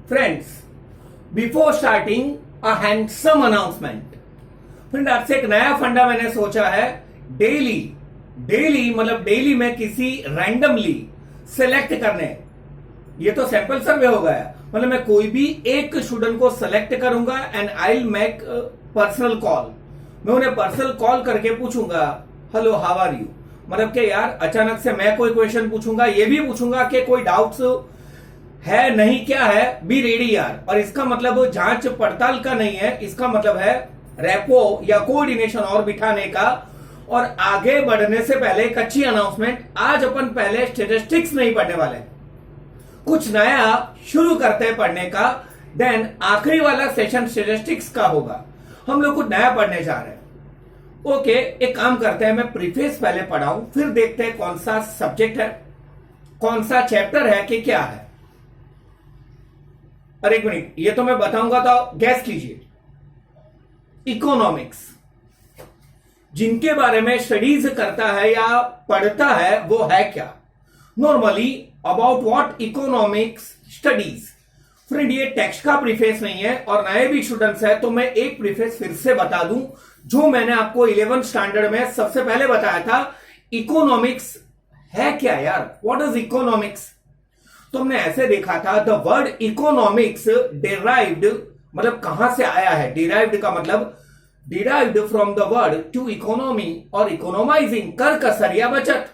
Friends, before starting a handsome announcement. Friend, आपसे एक नया फंडा मैंने सोचा है। डेली डेली मतलब डेली में किसी रैंडमली सेलेक्ट करने, ये तो सैंपल सर्वे हो गया, मतलब मैं कोई भी एक स्टूडेंट को सेलेक्ट करूंगा and I will make personal call. मैं उन्हें पर्सनल कॉल करके पूछूंगा हेलो हाउ आर यू, मतलब कि यार अचानक से मैं कोई क्वेश्चन पूछूंगा, ये भी पूछूंगा कि कोई डाउट्स है नहीं, क्या है, बी रेडी यार। और इसका मतलब जांच पड़ताल का नहीं है, इसका मतलब है रेपो या कोऑर्डिनेशन और बिठाने का। और आगे बढ़ने से पहले एक अच्छी अनाउंसमेंट, आज अपन पहले स्टेटिस्टिक्स नहीं पढ़ने वाले, कुछ नया शुरू करते हैं पढ़ने का। देन आखिरी वाला सेशन स्टेटिस्टिक्स का होगा, हम लोग कुछ नया पढ़ने जा रहे हैं। ओके, एक काम करते हैं, मैं प्रीफेस पहले पढ़ाऊं, फिर देखते हैं कौन सा सब्जेक्ट है, कौन सा चैप्टर है कि क्या है। और एक मिनट, ये तो मैं बताऊंगा तो गैस कीजिए। इकोनॉमिक्स, जिनके बारे में स्टडीज करता है या पढ़ता है, वो है क्या? Normally about what economics studies. Friend, ये टेक्स्ट का प्रीफेस नहीं है और नए भी स्टूडेंट्स है तो मैं एक प्रीफेस फिर से बता दूं जो मैंने आपको 11th स्टैंडर्ड में सबसे पहले बताया था। इकोनॉमिक्स है क्या यार, व्हाट इज इकोनॉमिक्स? तो हमने ऐसे देखा था, द वर्ड इकोनॉमिक्स डिराइव्ड, मतलब कहां से आया है। डिराइव्ड का मतलब derived from the word to economy और इकोनोमाइजिंग, कर कसर या बचत।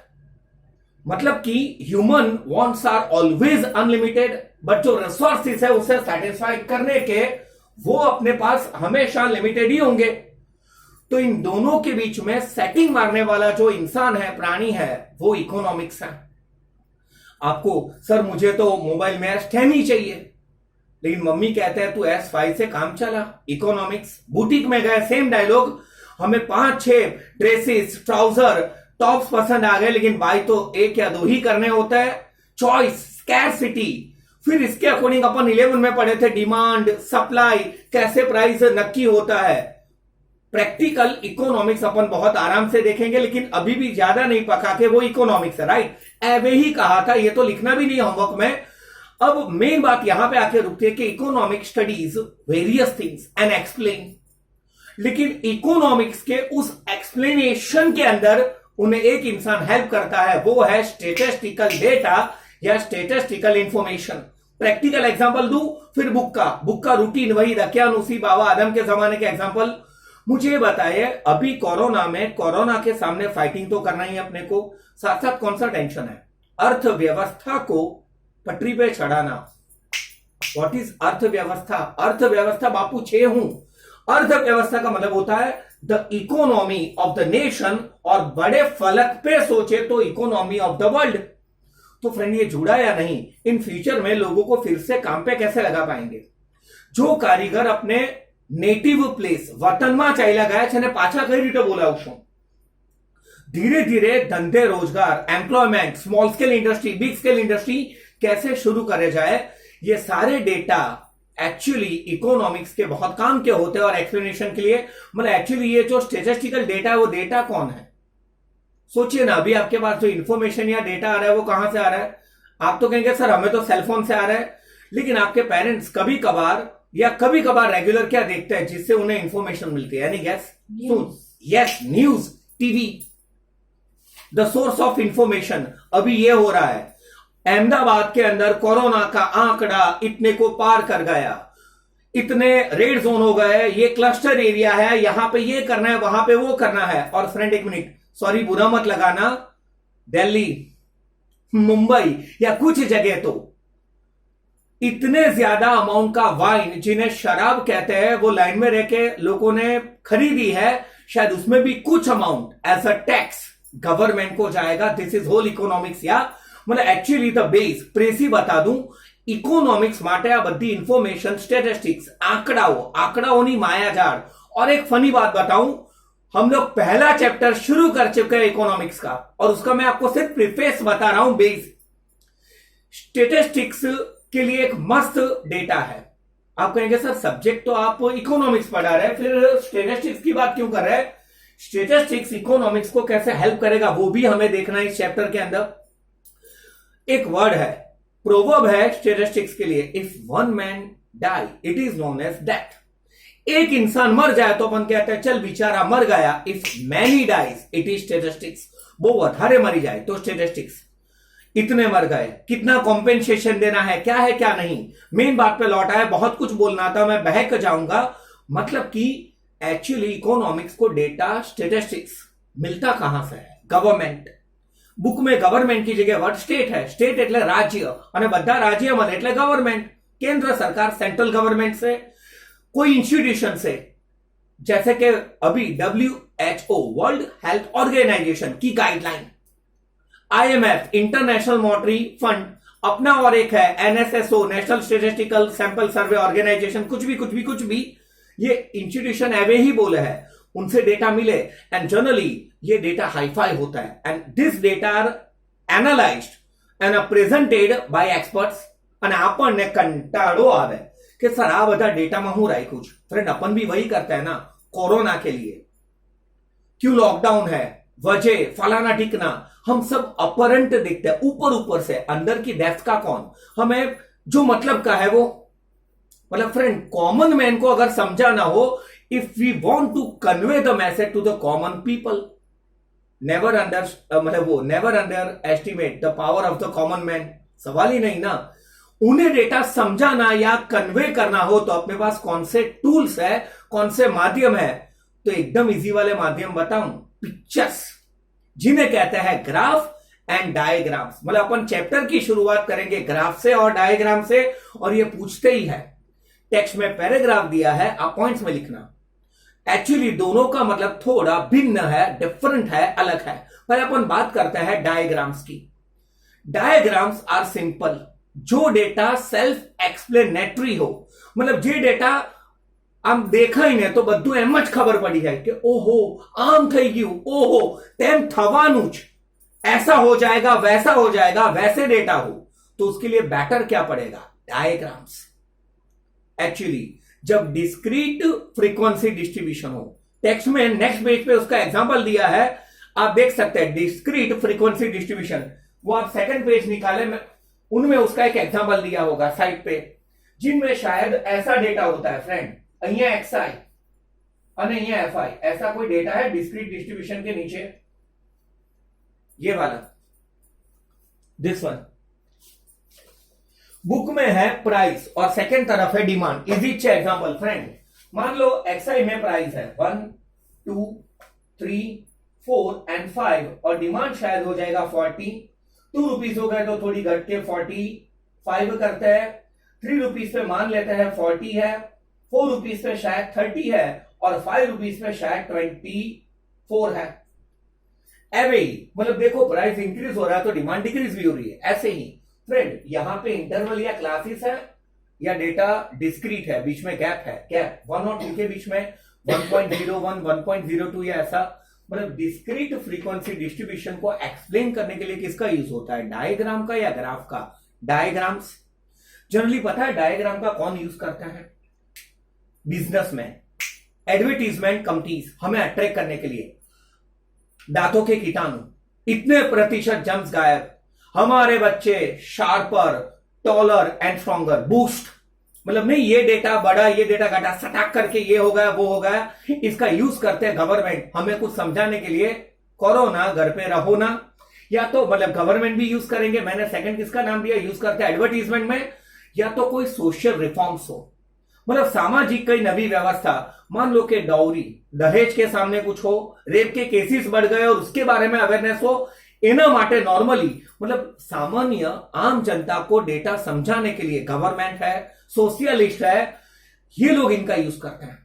मतलब कि human wants are always unlimited, but जो रिसोर्सेस है उसे सेटिस्फाई करने के वो अपने पास हमेशा लिमिटेड ही होंगे। तो इन दोनों के बीच में सेटिंग मारने वाला जो इंसान है, प्राणी है, वो इकोनॉमिक्स है। आपको सर मुझे तो मोबाइल में S10 ही चाहिए, लेकिन मम्मी कहते हैं तू S5 से काम चला। इकोनॉमिक्स। बुटीक में गए, सेम डायलॉग, हमें 5-6 ड्रेसेस, ट्राउजर, टॉप्स पसंद आ गए, लेकिन बाई तो एक या दो ही करने होता है। Choice, scarcity. फिर इसके अकॉर्डिंग अपन 11 में पढ़े थे, डिमांड, सप्लाई, कैसे प्राइस नक्की होता है। प्रैक्टिकल इकोनॉमिक्स अपन बहुत आराम से देखेंगे, लेकिन अभी भी ज्यादा नहीं पका के वो इकोनॉमिक्स है, राइट? एवे ही कहा था, ये तो लिखना भी नहीं होमवर्क में। अब मेन बात यहां पे आके रुकती है कि economic studies various things and explain, लेकिन इकोनॉमिक्स के उस एक्सप्लेनेशन के अंदर उन्हें एक इंसान हेल्प करता है, वो है स्टेटिस्टिकल डेटा या स्टेटिस्टिकल इंफॉर्मेशन। प्रैक्टिकल एग्जांपल दूं, फिर बुक का रूटीन वही रखियान उसी बाबा आदम के जमाने के एग्जांपल। मुझे बताइए, अभी कोरोना में, कोरोना के सामने फाइटिंग तो करना ही अपने को, साथ साथ कौन सा टेंशन है? अर्थव्यवस्था को पटरी पे चढ़ाना। व्हाट इज अर्थव्यवस्था? अर्थव्यवस्था बापू 6 हूं। अर्थव्यवस्था का मतलब होता है the economy of the nation, और बड़े फलक पे सोचे तो इकोनॉमी ऑफ द वर्ल्ड। तो फ्रेंड, ये जुड़ा या नहीं? इन फ्यूचर में लोगों को फिर से काम पे कैसे लगा पाएंगे? जो कारीगर अपने नेटिव प्लेस वतन में चाइला गया छे ने पाछा कई रीते बोलावशो। धीरे धीरे धंधे रोजगार, employment, small scale industry, big scale industry कैसे शुरू करे जाए, ये सारे डेटा एक्चुअली इकोनॉमिक्स के बहुत काम के होते हैं। और एक्सप्लेनेशन के लिए, मतलब एक्चुअली ये जो स्टेटिस्टिकल डेटा है, वो डेटा कौन है? सोचिए ना, अभी आपके पास जो इंफॉर्मेशन या डेटा आ रहा है वो कहां से आ रहा है? आप तो कहेंगे सर हमें तो सेलफोन से आ रहा है, लेकिन आपके पेरेंट्स कभी कभार रेगुलर क्या देखते हैं जिससे उन्हें इंफॉर्मेशन मिलती है? यानी gas, yes, news, TV, the source of information. अभी ये हो रहा है, अहमदाबाद के अंदर कोरोना का आंकड़ा इतने को पार कर गया, इतने रेड जोन हो गए, ये क्लस्टर एरिया है, यहां पे ये करना है, वहां पे वो करना है। और फ्रेंड एक मिनट, सॉरी बुरा मत लगाना, दिल्ली, मुंबई या कुछ जगह तो इतने ज्यादा अमाउंट का वाइन, जिन्हें शराब कहते हैं, वो लाइन में रह के लोगों ने खरीदी है। शायद उसमें भी कुछ amount as a tax government को जाएगा। दिस इज होल इकोनॉमिक्स, या मतलब एक्चुअली द बेस प्रेसी बता दूं, इकोनॉमिक्स माटे आ बधी इंफॉर्मेशन, स्टेटिस्टिक्स, आंकड़ाओनी मायाजाल। और एक फनी बात बताऊं, हम लोग पहला चैप्टर शुरू कर चुके हैं इकोनॉमिक्स का, और उसका मैं आपको सिर्फ प्रीफेस बता रहा हूं, बेस। स्टेटिस्टिक्स के लिए एक मस्त डेटा है। आप कहेंगे सर सब्जेक्ट तो आप इकोनॉमिक्स पढ़ा रहे हैं, फिर स्टेटिस्टिक्स की बात क्यों कर रहे हैं? स्टेटिस्टिक्स इकोनॉमिक्स को कैसे हेल्प करेगा वो भी हमें देखना है इस चैप्टर के अंदर। एक वर्ड है प्रोवर्ब है स्टैटिस्टिक्स के लिए, if one man die it is known as death. एक इंसान मर जाए तो अपन कहते हैं चल बेचारा मर गया। If many dies it is statistics, बहुत हरे मरी जाए तो स्टैटिस्टिक्स, इतने मर गए, कितना कॉम्पेंसेशन देना है, क्या है क्या नहीं। मेन बात पे लौटा है, बहुत कुछ बोलना था, मैं बहक जाऊंगा। मतलब कि एक्चुअली इकोनॉमिक्स को डेटा स्टैटिस्टिक्स मिलता कहां से है? गवर्नमेंट। बुक में गवर्नमेंट की जगह वर्ड स्टेट है। स्टेट એટલે રાજ્ય અને બધા રાજ્ય મળે એટલે ગવર્નમેન્ટ, केंद्र सरकार, सेंट्रल गवर्नमेंट से, कोई इंस्टीट्यूशन से, जैसे कि अभी WHO वर्ल्ड हेल्थ ऑर्गेनाइजेशन की guideline, IMF International Monetary Fund अपना, और एक है NSSO National Statistical Sample Survey Organisation, कुछ भी ये इंस्टीट्यूशन एवे ही बोले है, उनसे डेटा मिले। एंड जनरली ये डेटा हाईफाई होता है and this data are analysed and presented by experts. અને આપણને કંટાળો આવે કે સર આ બધા ડેટામાં હું રાખ્યું છું। ફ્રેન્ડ अपन भी वही करते हैं ना, कोरोना के लिए क्यों लॉकडाउन है, वजह फलाना ठिकना, हम सब अपरंट दिखते हैं ऊपर से, अंदर की डेप्थ का कौन, हमें जो मतलब का है वो, मतलब फ्रेंड कॉमन मैन को अगर समझा ना हो, if we want to convey the message to the common people, never underestimate the power of the common man. सवाल ही नहीं ना। उन्हें डेटा समझाना या कन्वे करना हो तो अपने पास कौन से टूल्स है, कौन से माध्यम है? तो एकदम इजी वाले माध्यम बताऊं, पिक्चर्स, जिन्हें कहते हैं ग्राफ एंड डायग्राम्स। मतलब अपन चैप्टर की शुरुआत करेंगे ग्राफ से और डायग्राम से, और ये पूछते ही है, टेक्स्ट में पैराग्राफ दिया है, आप पॉइंट्स में लिखना। एक्चुअली दोनों का मतलब थोड़ा भिन्न है, डिफरेंट है, अलग है। पर अपन बात करते हैं डायग्राम्स की। डायग्राम्स आर सिंपल, जो डेटा सेल्फ एक्सप्लेनेटरी हो, मतलब जे डेटा આમ દેખાય ને તો બધું એમ જ ખબર પડી જાય કે ઓહો આમ થઈ ગયું, ઓહો તેમ થવાનું જ, ऐसा हो जाएगा, वैसा हो जाएगा, वैसे डेटा हो, तो उसके लिए बेटर क्या पड़ेगा? डायग्राम्स। एक्चुअली जब डिस्क्रीट फ्रीक्वेंसी डिस्ट्रीब्यूशन हो, टेक्स्ट में नेक्स्ट पेज पे उसका एग्जांपल दिया है, आप देख सकते हैं डिस्क्रीट फ्रीक्वेंसी डिस्ट्रीब्यूशन, वो आप सेकंड पेज निकाले, उनमें उसका एक एग्जांपल दिया होगा साइड पे, जिनमें शायद ऐसा डेटा होता है फ्रेंड, અહીંયા xi અને અહીંયા fi, ऐसा कोई डेटा है डिस्क्रीट डिस्ट्रीब्यूशन के नीचे, ये वाला, दिस वन। बुक में है प्राइस और सेकंड तरफ है डिमांड। इजी एग्जांपल फ्रेंड, मान लो xi में प्राइस है 1 2 3 4 एंड 5 और डिमांड शायद हो जाएगा 40, 2 रुपीज हो गए तो थोड़ी घट के 45 करते हैं, 3 रुपीज पे मान लेते हैं 40 है, 4 रुपीज पे शायद 30 है और 5 रुपीज पे शायद 24 है। ऐसे ही मतलब देखो प्राइस इंक्रीज हो रहा है तो डिमांड डिक्रीज भी हो रही है। ऐसे ही फ्रेंड यहां पे इंटरवल या क्लासेस है या डेटा डिस्क्रीट है, बीच में गैप है, गैप 1 और 2 के बीच में 1.01 1.02 या ऐसा, मतलब डिस्क्रीट फ्रीक्वेंसी डिस्ट्रीब्यूशन को एक्सप्लेन करने के लिए किसका यूज होता है? डायग्राम का या ग्राफ का? डायग्राम्स। जनरली पता है डायग्राम का कौन यूज करता है? बिजनेसमैन, एडवर्टीजमेंट कंपनीज, हमें अट्रैक्ट करने के लिए। दांतों के कीटाणु, इतने प्रतिशत जम्स गायब, हमारे बच्चे sharper, taller and stronger, boost, मतलब नहीं ये डेटा बड़ा, ये डेटा घटा, सटाक करके ये हो गया वो हो गया। इसका यूज करते हैं गवर्नमेंट हमें कुछ समझाने के लिए, करो ना घर पे रहो ना, या तो मतलब गवर्नमेंट भी यूज करेंगे, मैंने सेकंड किसका नाम दिया, यूज करते हैं एडवर्टीजमेंट में, या तो कोई सोशल रिफॉर्म्स हो, मतलब सामाजिक कोई नवी व्यवस्था, मान लो कि डाउरी, दहेज के सामने कुछ हो, रेप के केसेस बढ़ गए और उसके बारे में अवेयरनेस हो, एना माटे नॉर्मली मतलब सामान्य आम जनता को डेटा समझाने के लिए गवर्नमेंट है, सोशलिस्ट है, ये लोग इनका यूज करते हैं।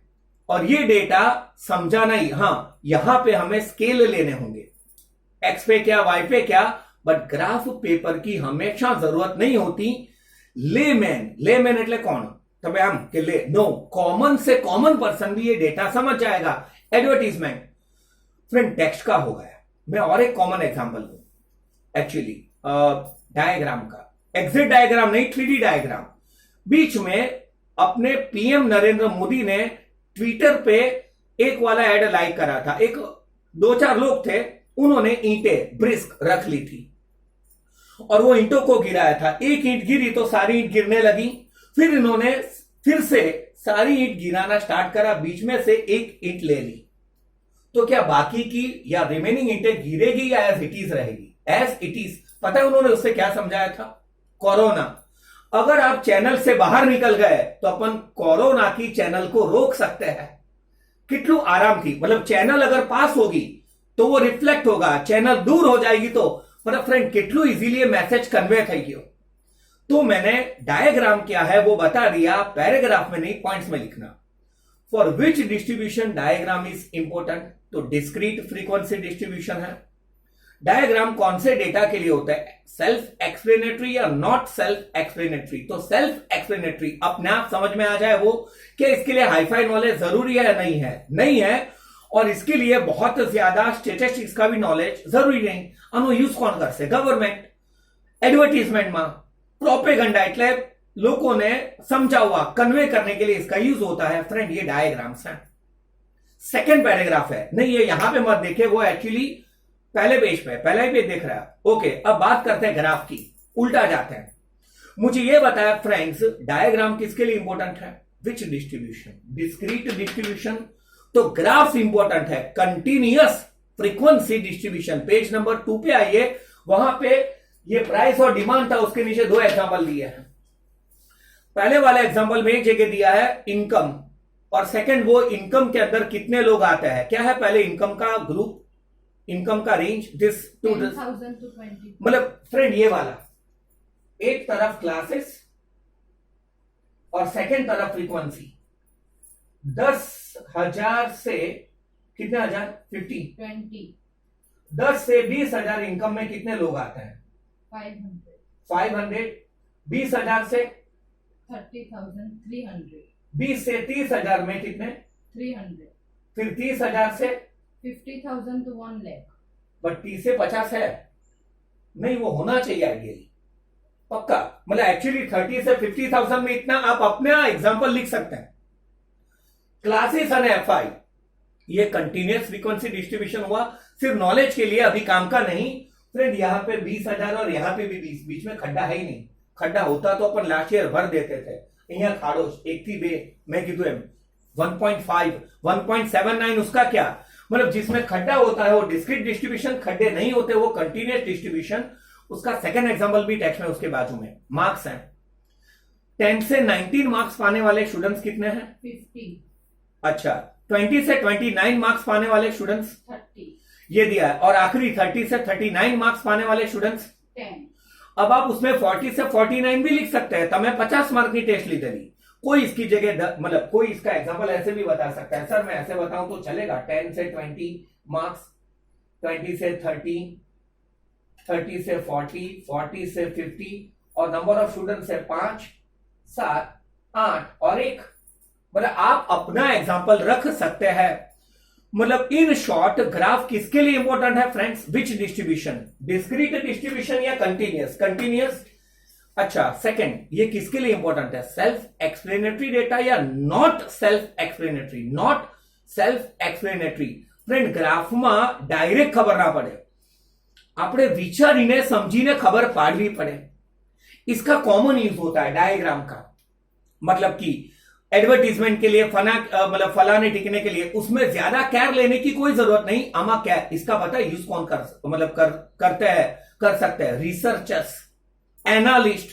और ये डेटा समझाना ही, हाँ यहां पे हमें स्केल लेने होंगे, एक्स पे क्या वाई पे क्या, बट ग्राफ पेपर की हमेशा जरूरत नहीं होती। लेमैन એટલે કોણ? તમે આમ કે લે नो, कॉमन से कॉमन पर्सन भी ये डेटा समझ जाएगा। एडवर्टीजमेंट फ्रेंड टेक्स्ट का हो गया। मैं और एक कॉमन एग्जांपल दूं, एक्चुअली डायग्राम का, एग्जिट डायग्राम नहीं 3D डायग्राम। बीच में अपने पीएम नरेंद्र मोदी ने ट्विटर पे एक वाला एड लाइक करा था, एक 2-4 लोग थे, उन्होंने ईंटें ब्रिस्क रख ली थी। और वो ईंटों को गिराया था। एक ईंट गिरी तो सारी ईंट गिरने लगी, फिर इन्होंने फिर से सारी ईंट गिराना स्टार्ट करा, बीच में से एक ईंट ले ली, तो क्या बाकी की या रिमेनिंग ईंटें गिरेगी या एज इट इज रहेगी? As it is. पता है उन्होंने उससे क्या समझाया था? कोरोना। अगर आप चैनल से बाहर निकल गए तो अपन कोरोना की चैनल को रोक सकते हैं। कितनी आराम थी, मतलब चैनल अगर पास होगी तो वो रिफ्लेक्ट होगा, चैनल दूर हो जाएगी तो मतलब फ्रेंड कितलू इजीली मैसेज कन्वे થઈ ગયો। तो मैंने डायग्राम क्या है वो बता दिया, पैराग्राफ में नहीं पॉइंट्स में लिखना। For which distribution diagram is important? तो डिस्क्रीट फ्रीक्वेंसी डिस्ट्रीब्यूशन है। डायग्राम कौन से डेटा के लिए होता है? सेल्फ एक्सप्लेनेटरी या नॉट सेल्फ एक्सप्लेनेटरी? तो सेल्फ एक्सप्लेनेटरी अपने आप समझ में आ जाए वो, क्या इसके लिए हाईफाई नॉलेज जरूरी है? नहीं है, नहीं है। और इसके लिए बहुत ज्यादा स्टेटिस्टिक्स का भी नॉलेज जरूरी नहीं। આનો યુઝ કોણ કરશે? ગવર્મેન્ટ એડવર્ટાઇઝમેન્ટમાં પ્રોપેગેન્ડા એટલે લોકોને સમજાવવા, કન્वे करने के लिए इसका यूज होता है। फ्रेंड ये डायग्राम्स हैं। सेकंड पैराग्राफ है, नहीं ये यहां पे मत देखे, वो एक्चुअली पहले पेज पे, पहला ही पेज दिख रहा है। ओके, अब बात करते हैं ग्राफ की, उल्टा जाते हैं। मुझे ये बताया फ्रेंड्स, डायग्राम किसके लिए इंपॉर्टेंट है? विच डिस्ट्रीब्यूशन? Discrete distribution. तो ग्राफ इंपॉर्टेंट है। Continuous frequency distribution, page number 2 पे आइए, वहां पे ये प्राइस और डिमांड था, उसके नीचे 2 एग्जांपल दिए हैं। पहले वाले एग्जांपल में एक जगह दिया है इनकम, और सेकंड वो इनकम के अंदर कितने लोग आते हैं। क्या है? पहले इनकम का ग्रुप, इनकम का रेंज, दिस टू 10,000 to 20. मतलब फ्रेंड ये वाला एक तरफ क्लासेस और सेकंड तरफ फ्रीक्वेंसी। 10,000 से कितने हजार? 50। 20. 10 से 20,000 इनकम में कितने लोग आते हैं? 500. 500। 20,000 से 30,300. 20 से 30,000 में कितने? 300. फिर 30,000 से 50,000 to 1 lakh. बट 30 से 50 है नहीं, वो होना चाहिए आइडियली पक्का। मतलब एक्चुअली 30 से 50,000 में इतना आप अपने एग्जांपल लिख सकते हैं। क्लासेस और एफआई, ये कंटिन्यूअस फ्रीक्वेंसी डिस्ट्रीब्यूशन हुआ, सिर्फ नॉलेज के लिए, अभी काम का नहीं। फ्रेंड यहाँ पे 20,000 और यहाँ पे भी 20, बीच में खड्डा है ही नहीं। खड्डा होता तो अपन लास्ट ईयर भर देते थे। यहाँ खाड़ो एक थी बे, मैं कीधु एम 1.5 1.79, उसका क्या? मतलब जिसमें खड्डा होता है वो डिस्क्रीट डिस्ट्रीब्यूशन, खड्डे नहीं होते वो कंटिन्यूअस डिस्ट्रीब्यूशन। उसका सेकंड एग्जांपल भी टेक्स्ट में उसके बाजू में। मार्क्स हैं, 10 से 19 मार्क्स पाने वाले स्टूडेंट्स कितने हैं? 50. अच्छा, 20 से 29 मार्क्स पाने वाले स्टूडेंट्स 30. ये दिया है, और आखिरी 30 से 39 मार्क्स पाने वाले स्टूडेंट्स 10. अब आप उसमें 40 से 49 भी लिख सकते हैं। तो मैं 50 मार्क की टेस्ट ली थी, कोई इसकी जगह मतलब कोई इसका एग्जांपल ऐसे भी बता सकता है, सर मैं ऐसे बताऊं तो चलेगा। 10 से 20 मार्क्स, 20 से 30, 30 से 40, 40 से 50, और नंबर ऑफ स्टूडेंट्स है 5, 7, 8 और 1। मतलब आप अपना एग्जांपल रख सकते हैं। मतलब इन शॉर्ट ग्राफ किसके लिए इंपॉर्टेंट है फ्रेंड्स? विच डिस्ट्रीब्यूशन? डिस्क्रीट डिस्ट्रीब्यूशन या कंटिन्यूअस? कंटिन्यूअस। अच्छा, सेकंड ये किसके लिए इंपॉर्टेंट है? सेल्फ एक्सप्लेनेटरी डेटा या not self explanatory? Not self explanatory. Friend ગ્રાફમાં ડાયરેક્ટ ખબર ના પડે, આપણે વિચારીને સમજીને ખબર પાડવી પડે। इसका कॉमन यूज होता है डायग्राम का, मतलब कि एडवर्टीजमेंट के लिए, मतलब फलाने टिकने के लिए, उसमें ज्यादा केयर लेने की कोई जरूरत नहीं। आमा क्या इसका पता है यूज कौन करते हैं, कर सकते हैं? रिसर्चर्स, एनालिस्ट,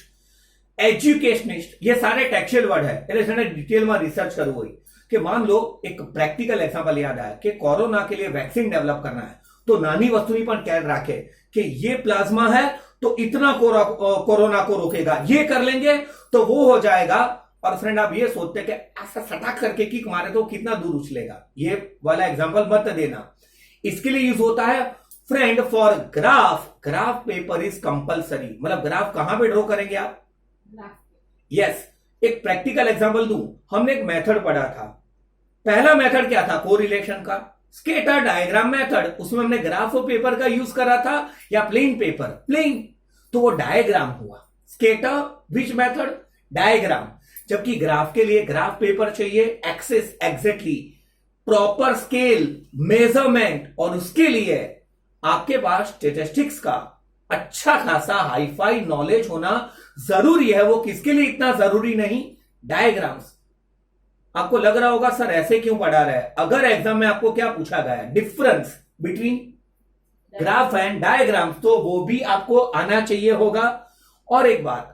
एजुकेशनिस्ट, ये सारे टेक्सुअल वर्ड है। એટલે જેને ડિટેલમાં રિસર્ચ કરવું હોય કે માન લો એક પ્રેક્ટિકલ એક્ઝામ્પલ યાદ आया कि कोरोना के लिए वैक्सीन डेवलप करना है, तो नानी वस्तुनी पर केयर रखे कि ये प्लाज्मा है तो इतना कोरोना को रोकेगा, ये कर लेंगे तो वो हो जाएगा। और फ्रेंड आप ये सोचते हैं कि ऐसा सटाक करके किक मारे तो कितना दूर उछलेगा, ये वाला एग्जांपल मत देना। इसके लिए यूज होता है friend for graph. Graph paper is compulsory. मतलब ग्राफ कहां पे ड्रॉ करेंगे आप? यस। एक प्रैक्टिकल एग्जांपल दूं, हमने एक मेथड पढ़ा था। पहला मेथड क्या था? कोरिलेशन का, स्केटर डायग्राम मेथड। उसमें हमने ग्राफ पेपर का यूज करा था या प्लेन पेपर? प्लेन, तो वो डायग्राम हुआ। Scatter which method? डायग्राम। जबकि ग्राफ के लिए ग्राफ पेपर चाहिए, axes exactly, proper scale, measurement, और उसके लिए आपके पास स्टैटिस्टिक्स का अच्छा खासा हाईफाई नॉलेज होना जरूरी है। वो किसके लिए इतना जरूरी नहीं? डायग्राम्स। आपको लग रहा होगा सर ऐसे क्यों पढ़ा रहा है? अगर एग्जाम में आपको क्या पूछा गया है, difference between graph and diagram, तो वो भी आपको आना चाहिए होगा। और एक बात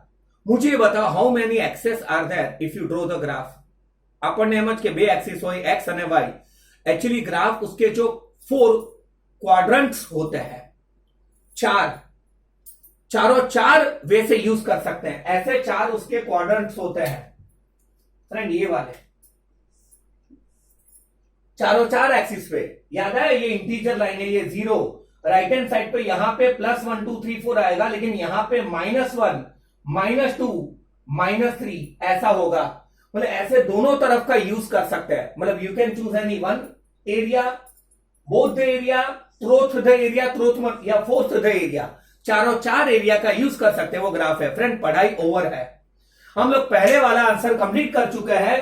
मुझे बताओ, how many axes are there if you draw the graph? આપણને એમ જ કે બે एक्सिस હોય एक्स અને वाई। एक्चुअली ग्राफ उसके जो 4 क्वाड्रंट्स होते हैं, चारों वे से यूज कर सकते हैं। ऐसे 4 उसके क्वाड्रंट्स होते हैं फ्रेंड, ये वाले चारों एक्सिस पे। याद है ये इंटीजर लाइन है, ये 0 राइट हैंड साइड पे, यहां पे +1 2 3 4 आएगा, लेकिन यहां पे -1 -2 -3 ऐसा होगा। मतलब ऐसे दोनों तरफ का यूज कर सकते हैं। मतलब you can choose any one area, both the area, third the area, third या फोर्थ द एरिया, चार एरिया का यूज कर सकते हैं। वो ग्राफ है फ्रेंड। पढ़ाई ओवर है। हम लोग पहले वाला आंसर कंप्लीट कर चुके हैं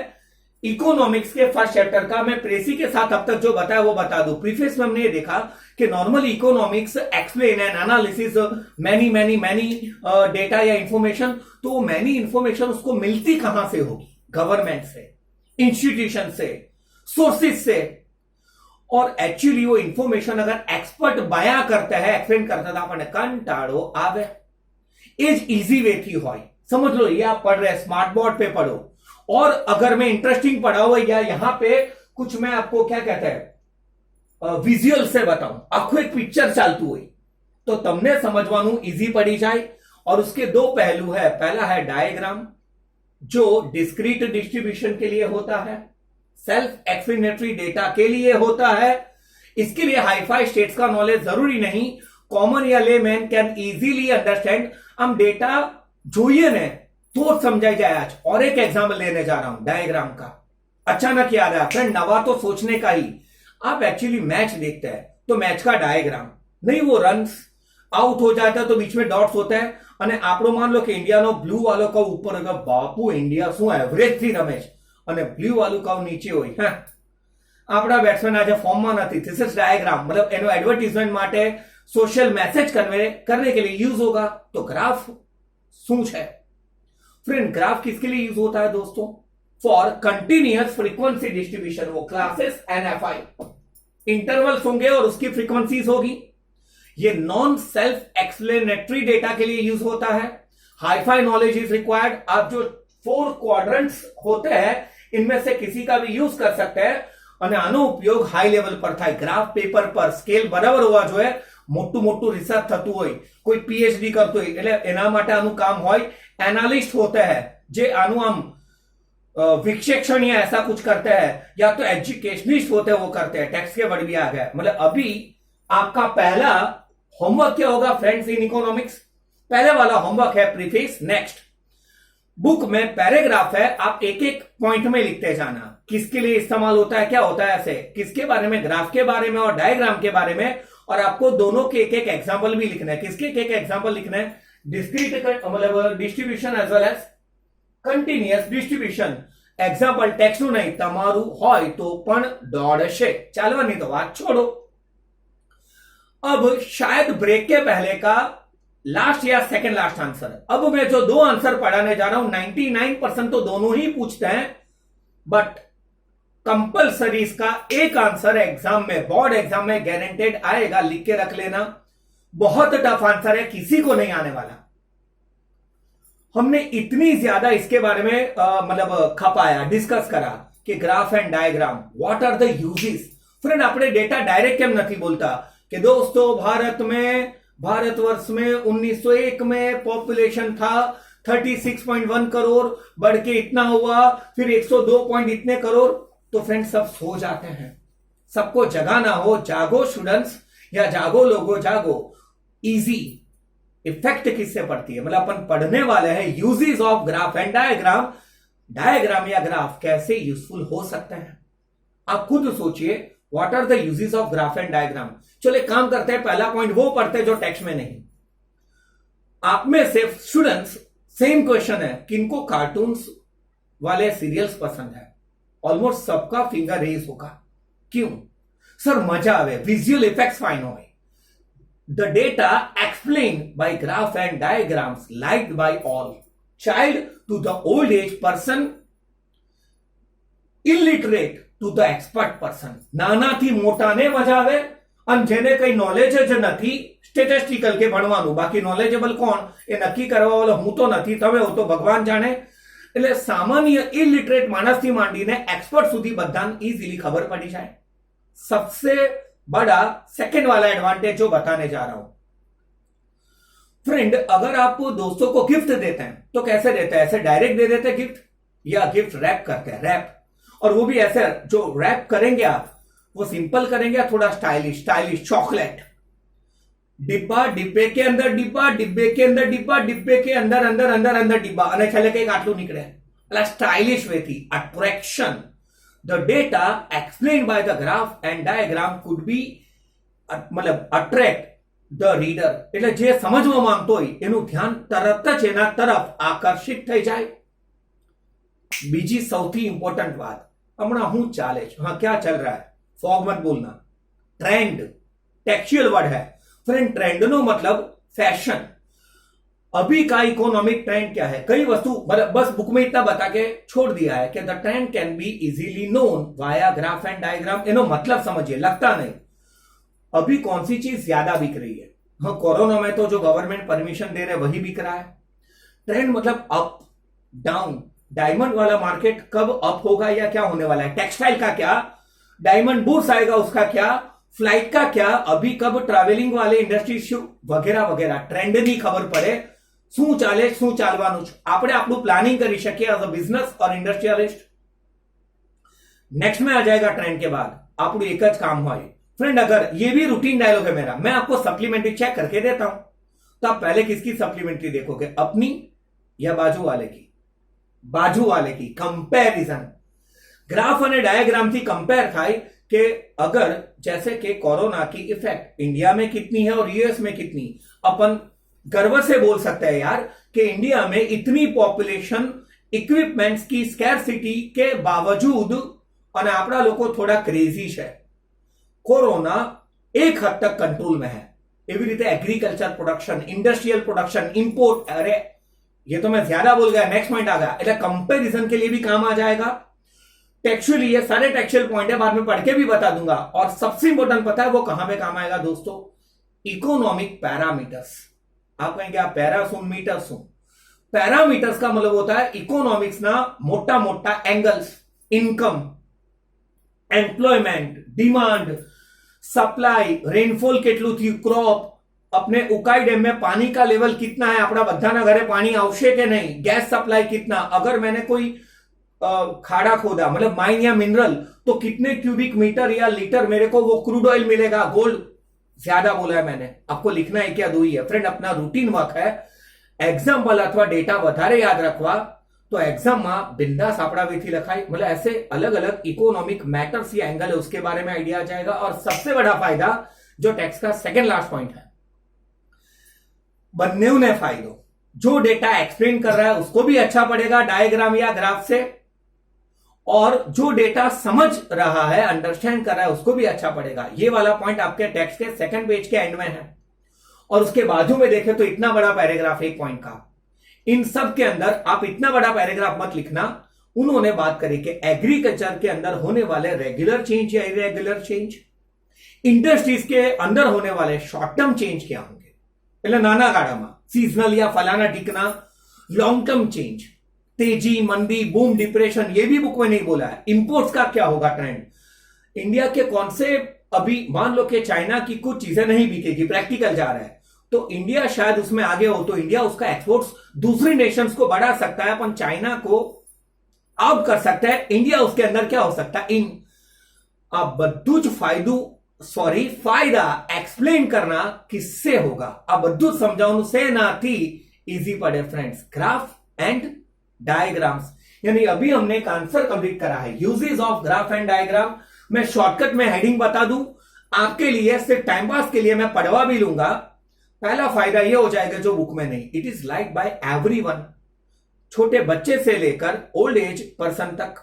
इकोनॉमिक्स के फर्स्ट चैप्टर का। मैं प्रेसी के साथ अब तक जो बताया वो बता दूं। प्रीफेस में हमने ये देखा कि normally economics explain and analysis many data या इंफॉर्मेशन। तो मैनी इंफॉर्मेशन उसको मिलती कहां से होगी? गवर्नमेंट से, इंस्टीट्यूशन से, सोर्सेज से। और एक्चुअली वो इंफॉर्मेशन अगर एक्सपर्ट बयां करता है, एक्सप्लेन करता था, अपने कंटाड़ो आवे। एज इजी वे थी होई, समझ लो। ये आप पढ़ रहे स्मार्ट बोर्ड पे पढ़ो। और अगर मैं इंटरेस्टिंग पढ़ा हुआ या यहां पे कुछ मैं आपको क्या कहते हैं विजुअल से बताऊं, आखो एक पिक्चर चालतू हुई तो तमने समझवानू इजी पड़ी जाए। और उसके 2 पहलू है। पहला है डायग्राम, जो डिस्क्रीट डिस्ट्रीब्यूशन के लिए होता है, सेल्फ एक्सप्लेनेटरी डेटा के लिए होता है। इसके लिए हाईफाई स्टेट्स का नॉलेज जरूरी नहीं, कॉमन या लेमैन कैन इजीली अंडरस्टैंड। हम डेटा જોઈએ ને तो समझाई जाए आज। और एक एग्जाम्पल लेने जा रहा हूं डायग्राम का। अचानक याद आया फ्रेंड, नवा तो सोचने का ही। आप एक्चुअली मैच देखते हैं तो मैच का डायग्राम नहीं, वो रन्स आउट हो जाता है तो बीच में डॉट्स होता है। અને આપણો માન લો કે ઇન્ડિયાનો બ્લુ વાળો કવ ઉપર હોય, બાપુ ઇન્ડિયા શું એવરેજ થી રમે છે, અને બ્લુ વાળું કવ નીચે હોય। હા, આપણા બેટ્સમેન આજે ફોર્મમાં નથી। This is diagram. मतलब એનો એડવર્ટાઇઝમેન્ટ માટે સોશિયલ મેસેજ करने के लिए यूज होगा। तो ग्राफ શું છે फ्रेंड? ग्राफ किसके लिए यूज होता है दोस्तों? For continuous frequency distribution. वो क्लासेस एनएफआई इंटरवल्स होंगे और उसकी फ्रीक्वेंसीज होगी। ये नॉन सेल्फ एक्सप्लेनेटरी डेटा के लिए यूज होता है। Hi fi knowledge is required. आप जो 4 क्वाड्रंट्स होते हैं इनमें से किसी का भी यूज कर सकते हैं। અને આનો ઉપયોગ હાઈ લેવલ પર થાય, ગ્રાફ પેપર પર સ્કેલ બરાબર હોવા જોઈએ। મોટું રિસર્ચ થતું હોય, કોઈ પીએચડી કરતો હોય એટલે એના માટે આનું કામ હોય। एनालिस्ट होते हैं जे आनु आम विक्षेक्षण या ऐसा कुछ करते हैं, या तो एजुकेशनिस्ट होते हैं वो करते हैं। टेक्स्ट के वर्ड भी आ गए। मतलब अभी आपका पहला होमवर्क क्या होगा फ्रेंड्स इन इकोनॉमिक्स? पहले वाला होमवर्क है प्रीफिक्स। नेक्स्ट बुक में पैराग्राफ है, आप एक एक पॉइंट में लिखते जाना किसके लिए इस्तेमाल होता है, क्या होता है। ऐसे किसके बारे में? ग्राफ के बारे में और डायग्राम के बारे में। और आपको दोनों के एक एक एग्जाम्पल भी लिखना है। किसके एक एग्जाम्पल लिखना है? डिस्क्रीट मतलब distribution as well as continuous distribution. Example text નું નહીં, તમારું હોય તો પણ દોડશે, ચાલવાની તો વાત છોડો। अब शायद ब्रेक के पहले का लास्ट या सेकंड लास्ट आंसर। अब मैं जो 2 आंसर पढ़ाने जा रहा हूं 99% तो दोनों ही पूछते हैं, बट कंपलसरी इसका एक आंसर एग्जाम में, बोर्ड एग्जाम में गारंटेड आएगा। लिख के रख लेना। बहुत टफ आंसर है, किसी को नहीं आने वाला। हमने इतनी ज्यादा इसके बारे में मतलब खपाया, डिस्कस करा कि graph and diagram what are the uses. Friend આપણે डेटा डायरेक्ट કેમ નથી बोलता कि दोस्तों भारतवर्ष में 1901 में पॉपुलेशन था 36.1 करोड़, बढ़ के इतना हुआ, फिर 102 पॉइंट इतने करोड़। तो फ्रेंड्स सब सो जाते हैं। सबको जगाना हो, जागो स्टूडेंट्स, या जागो लोगो जागो। इजी इफेक्ट किससे पड़ती है? मतलब अपन पढ़ने वाले हैं uses of graph and diagram. Diagram या ग्राफ कैसे यूजफुल हो सकते हैं, आप खुद सोचिए। What are the uses of graph and diagram? चलो एक काम करते हैं, पहला पॉइंट वो पढ़ते हैं जो टेक्स्ट में नहीं। आप में से स्टूडेंट्स सेम क्वेश्चन है, किनको कार्टून्स वाले सीरियल्स पसंद है? ऑलमोस्ट सबका फिंगर रेज होगा। क्यों? सर मजा आवे, विजुअल इफेक्ट्स फाइन हो। the data explained by graph and diagrams liked by all, child to the old age person, illiterate to the expert person. નાનાથી મોટાને મજા આવે અને જેને કઈ નોલેજ જ નથી સ્ટેટિસ્ટિકલ કે ભણવાનું, બાકી નોલેજેબલ કોણ એ નક્કી કરવા વાળો હું તો નથી, તમે હો તો ભગવાન જાણે. એટલે સામાન્ય ઇલિટરેટ માણસથી માંડીને एक्सपर्ट સુધી બધાને इजीली खबर पड़ी जाए. सबसे बड़ा सेकंड वाला एडवांटेज जो बताने जा रहा हूं फ्रेंड, अगर आप दोस्तों को गिफ्ट देते हैं तो कैसे देते हैं? ऐसे डायरेक्ट दे देते हैं गिफ्ट, या गिफ्ट रैप करते हैं, रैप. और वो भी ऐसे जो रैप करेंगे आप वो सिंपल करेंगे या थोड़ा स्टाइलिश स्टाइलिश. चॉकलेट डिब्बा, डिब्बे के अंदर डिब्बा, डिब्बे के अंदर डिब्बा, डिब्बे के अंदर अंदर अंदर अंदर डिब्बा અને છેલ્લે કંઈક આટલું નીકળે. એટલે stylish વેથી attraction. The data explained by the graph and diagram could be मतलब attract the reader. એટલે જે સમજવા માંગતો હોય એનું ध्यान તરત જ એના તરફ આકર્ષિત થઈ જાય. બીજી સૌથી ઇમ્પોર્ટન્ટ વાત, હમણાં હું ચાલે છે, हाँ क्या चल रहा है, फॉग मत बोलना, ट्रेंड टेक्सुअल वर्ड है फ्रेंड. ट्रेंड नो मतलब फैशन. अभी का इकोनॉमिक ट्रेंड क्या है? कई वस्तु बस बुक में इतना बता के छोड़ दिया है कि the trend can be easily known via graph and diagram. एनो मतलब समझिए, लगता नहीं. अभी कौन सी चीज ज्यादा बिक रही है? हाँ, कोरोना में तो जो गवर्नमेंट परमिशन दे रहे वही बिक रहा है. ट्रेंड मतलब अप डाउन. डायमंड वाला मार्केट कब अप होगा या क्या होने वाला है? टेक्सटाइल का क्या, डायमंड बूट्स आएगा उसका क्या, फ्लाइट का क्या, अभी कब ट्रैवलिंग वाले इंडस्ट्री वगैरह वगैरह. ट्रेंड ની ખબર પડે શું ચાલે શું ચાલવાનું છે, આપણે આપણું પ્લાનિંગ કરી શકીએ એઝ અ બિઝનેસ और इंडस्ट्रियलिस्ट. नेक्स्ट में आ जाएगा ट्रेंड के बाद આપણું એક જ काम હોય फ्रेंड. अगर ये भी रूटीन डायलॉग है मेरा, मैं आपको सप्लीमेंट्री चेक करके देता हूं तो आप पहले किसकी सप्लीमेंट्री देखोगे, अपनी या बाजू वाले की? बाजू वाले की. कंपेरिजन ग्राफ અને डायग्राम થી कंपेयर થાય कि अगर जैसे कि कोरोना की इफेक्ट इंडिया में कितनी है और यूएस में कितनी, अपन गर्व से बोल सकते हैं यार कि इंडिया में इतनी पॉपुलेशन इक्विपमेंट्स की स्कैरसिटी के बावजूद અને આપણા લોકો થોડા ક્રેઝી છે. कोरोना एक हद तक कंट्रोल में है. एवी रीते agriculture production, industrial production, import, अरे ये तो मैं ज्यादा बोल गया, नेक्स्ट पॉइंट आ गया. એટલે कंपैरिजन के लिए भी काम आ जाएगा. टेक्सुअली ये सारे टेक्सुअल पॉइंट है, बाद में पढ़ के भी बता दूंगा. और सबसे इंपॉर्टेंट पता है वो कहां पे काम आएगा दोस्तों? Economic parameters. आप कहेंगे आप पैरा सुन मीटर सुन. पैरामीटर्स का मतलब होता है इकोनॉमिक्स ना मोटा मोटा angles. Income, employment, demand, supply, rainfall કેટલું થયું, क्रॉप, अपने उकाई डैम में पानी का लेवल कितना है, अपना बधाना घरे पानी आवशे के नहीं, गैस सप्लाई कितना, अगर मैंने कोई खाड़ा खोदा मतलब माइन या मिनरल तो कितने क्यूबिक मीटर या लीटर मेरे को वो क्रूड ऑयल मिलेगा. गोल्ड ज्यादा बोला है मैंने, आपको लिखना है क्या? दो ही है फ्रेंड. अपना रूटीन वर्क है. एग्जाम्पल अथवा डेटा વધારે યાદ રખવા तो एग्जाम में बिंदास आपड़ा विधि लखाई. मतलब ऐसे अलग अलग इकोनॉमिक मैटर्स या एंगल है उसके बारे में आइडिया आ जाएगा. और सबसे बड़ा फायदा जो टेक्स्ट का सेकंड लास्ट पॉइंट है, बन्नेव ने फायदो. जो डेटा एक्सप्लेन कर रहा है उसको भी अच्छा पड़ेगा डायग्राम या ग्राफ से, और जो डेटा समझ रहा है, अंडरस्टैंड कर रहा है, उसको भी अच्छा पड़ेगा. ये वाला पॉइंट आपके टेक्स्ट के सेकंड पेज के एंड में है. और उसके बाजू में देखें तो इतना बड़ा पैराग्राफ एक पॉइंट का. इन सब के अंदर आप इतना बड़ा पैराग्राफ मत लिखना. उन्होंने बात करी कि एग्रीकल्चर के अंदर होने वाले रेगुलर चेंज या इरेगुलर चेंज, इंडस्ट्रीज के अंदर होने वाले शॉर्ट टर्म चेंज क्या होंगे, એટલે નાના ગાળામાં सीजनल या फलाना टिकना, लॉन्ग टर्म चेंज, तेजी, मंदी, बूम, डिप्रेशन, ये भी बुक में नहीं बोला है. इंपोर्ट्स का क्या होगा ट्रेंड, इंडिया के कौन से, अभी मान लो कि चाइना की कुछ चीजें नहीं बिकेगी, प्रैक्टिकल जा रहा है, तो इंडिया शायद उसमें आगे हो तो इंडिया उसका एक्सपोर्ट्स दूसरी नेशंस को बढ़ा सकता है, अपन चाइना को आउट कर सकता है. इंडिया उसके अंदर क्या हो सकता है? इन अब બધું જ फायदा एक्सप्लेन करना किससे होगा, अब બધું જ समझाવાનું શેનાથી इजी पड़े फ्रेंड्स? Graph and diagrams. यानी अभी हमने एक आंसर कंप्लीट करा है, uses of graph and diagram. मैं शॉर्टकट में हेडिंग बता दूं आपके लिए, सिर्फ टाइम पास के लिए मैं पढ़वा भी लूंगा. पहला फायदा ये हो जाएगा जो बुक में नहीं, it is like by everyone, छोटे बच्चे से लेकर ओल्ड एज पर्सन तक,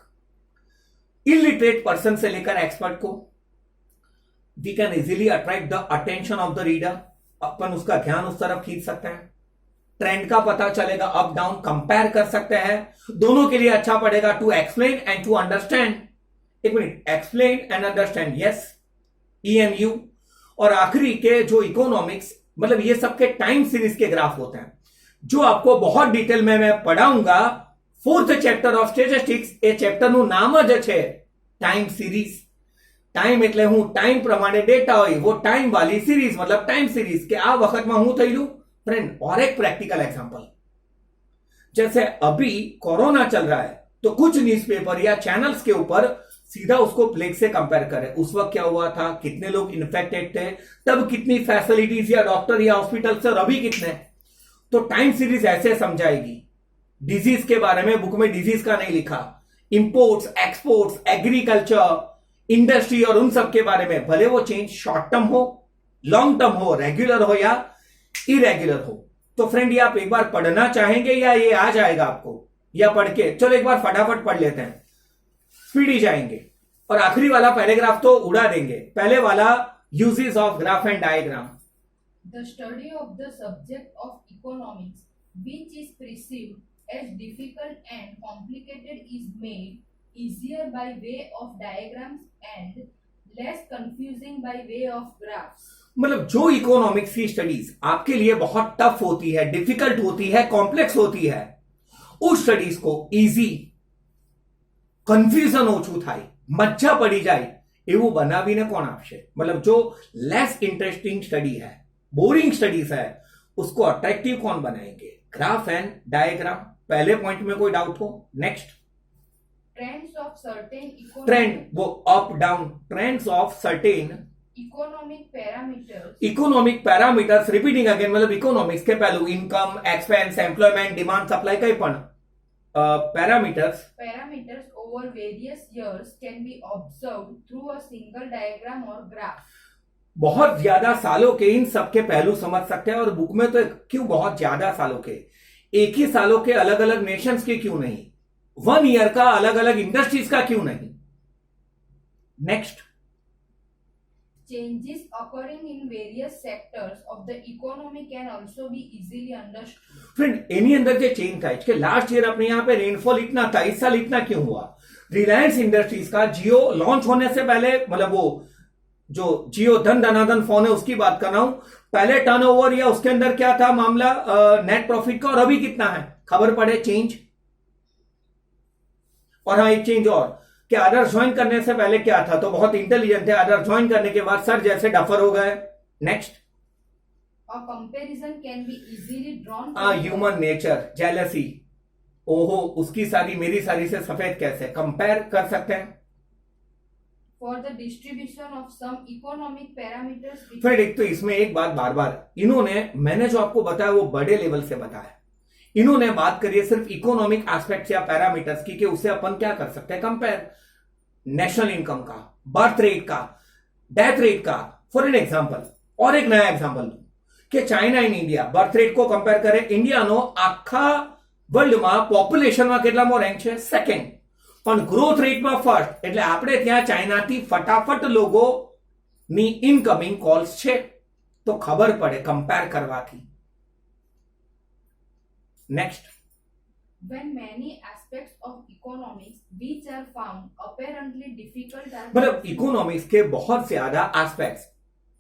इलिटरेट पर्सन से लेकर एक्सपर्ट को. We can easily attract the attention of the reader. अपन उसका ध्यान उस तरफ खींच सकते हैं, ट्रेंड का पता चलेगा, अप डाउन कंपेयर कर सकते हैं, दोनों के लिए अच्छा पड़ेगा। To explain and to understand, एक minute, explain and understand, yes, EMU। और आखिरी के जो इकोनॉमिक्स, मतलब ये सबके टाइम सीरीज के ग्राफ होते हैं, जो आपको बहुत डिटेल में मैं पढ़ाऊंगा। 4th ચેપ્ટર ઓફ સ્ટેટિસ્ટિક્સ, એ ચેપ્ટરનું નામ જ છે ટાઈમ સિરીઝ। ટાઈમ એટલે હું ટાઈમ પ્રમાણે ડેટા હોય, वो टाइम वाली सीरीज, मतलब टाइम सीरीज के आ वक्त में હું થયેલું फ्रेंड। और एक प्रैक्टिकल एग्जांपल, जैसे अभी कोरोना चल रहा है तो कुछ न्यूज़पेपर या चैनल्स के ऊपर सीधा उसको प्लेग से कंपेयर करें, उस वक्त क्या हुआ था, कितने लोग इन्फेक्टेड थे, तब कितनी फैसिलिटीज या डॉक्टर या हॉस्पिटल से, और अभी कितने। तो टाइम सीरीज ऐसे समझाएगी। डिजीज के बारे में बुक में डिजीज का नहीं लिखा, इंपोर्ट्स, एक्सपोर्ट्स, एग्रीकल्चर, इंडस्ट्री और उन सब के बारे में, भले वो चेंज शॉर्ट टर्म हो, लॉन्ग टर्म हो, रेगुलर हो या इरेगुलर हो। तो फ्रेंड ये आप एक बार पढ़ना चाहेंगे या ये आ जाएगा आपको, या पढ़ के चलो एक बार फटाफट पढ़ लेते हैं, स्पीडी जाएंगे। और आखिरी वाला पैराग्राफ तो उड़ा देंगे, पहले वाला uses of graph and diagram. The study of the subject of economics, which is perceived as difficult and complicated, is made easier by way of diagrams and less confusing by way of graphs. मतलब जो economics की studies आपके लिए बहुत tough होती है, difficult होती है, कॉम्प्लेक्स होती है, उस स्टडीज को इजी, કન્ફ્યુઝન ઓછું થાય, મજા પડી જાય એવું બનાવીને કોણ આપશે? मतलब जो लेस इंटरेस्टिंग स्टडी है, बोरिंग स्टडीज है, उसको अट्रैक्टिव कौन बनाएंगे? Graph and diagram. पहले पॉइंट में कोई डाउट हो? Next, Trends of certain trend, वो up down, trends of certain economic parameters, economic parameters. Repeating again, मतलब इकोनॉमिक्स के पहलू, income, expense, employment, demand, supply, कई पण parameters over various years can be observed through a single diagram or graph. बहुत ज्यादा सालों के इन सब के पहलू समझ सकते हैं। और बुक में तो क्यों बहुत ज्यादा सालों के, एक ही सालों के अलग अलग नेशंस के क्यों नहीं, 1 ईयर का अलग अलग इंडस्ट्रीज का क्यों नहीं? Next, Changes occurring in various sectors of the economy can also be easily understood. Friend એની અંદર જે ચેન્જ થાય છે કે लास्ट ईयर अपने यहाँ पे रेनफॉल इतना था, इस साल इतना क्यों हुआ? रिलायंस इंडस्ट्रीज का जियो लॉन्च होने से पहले, मतलब वो जो जियो धनाधन फोन है उसकी बात कर रहा हूं, पहले टर्नओवर या उसके अंदर क्या था मामला नेट प्रॉफिट का, और अभी कितना है खबर पड़े, चेंज। और हाँ एक चेंज और, कि आदर्श ज्वाइन करने से पहले क्या था, तो बहुत इंटेलिजेंट थे, आदर्श ज्वाइन करने के बाद सर जैसे डफर हो गए। Next, A comparison can be easily drawn. Human nature, jealousy, ओहो उसकी सारी मेरी सारी से सफेद कैसे, कंपेयर कर सकते हैं। For the distribution of some economic parameters. फिर एक तो इसमें एक बात बार बार इन्होंने, मैंने जो आपको बताया वो बड़े लेवल से बताया, इन्होंने बात करी है सिर्फ इकोनॉमिक एस्पेक्ट्स या पैरामीटर्स की, कि उससे अपन क्या कर सकते हैं कंपेयर, नेशनल इनकम का, बर्थ रेट का, डेथ रेट का। फॉर एन एग्जांपल, और एक नया एग्जांपल कि China and India birth rate को कंपेयर करें, इंडियाનો આખા વર્લ્ડમાં પોપ્યુલેશનમાં કેટલામો રેન્ક છે? સેકન્ડ, પણ ગ્રોથ રેટમાં ફર્સ્ટ, એટલે આપણે ત્યાં ચાઇનાથી ફટાફટ લોકોની ઇનકમિંગ કોલ્સ છે, તો ખબર પડે કંપેર કરવાથી। Next, When many aspects of economics which are found apparently difficult are मतलब इकोनॉमिक्स के बहुत ज्यादा एस्पेक्ट्स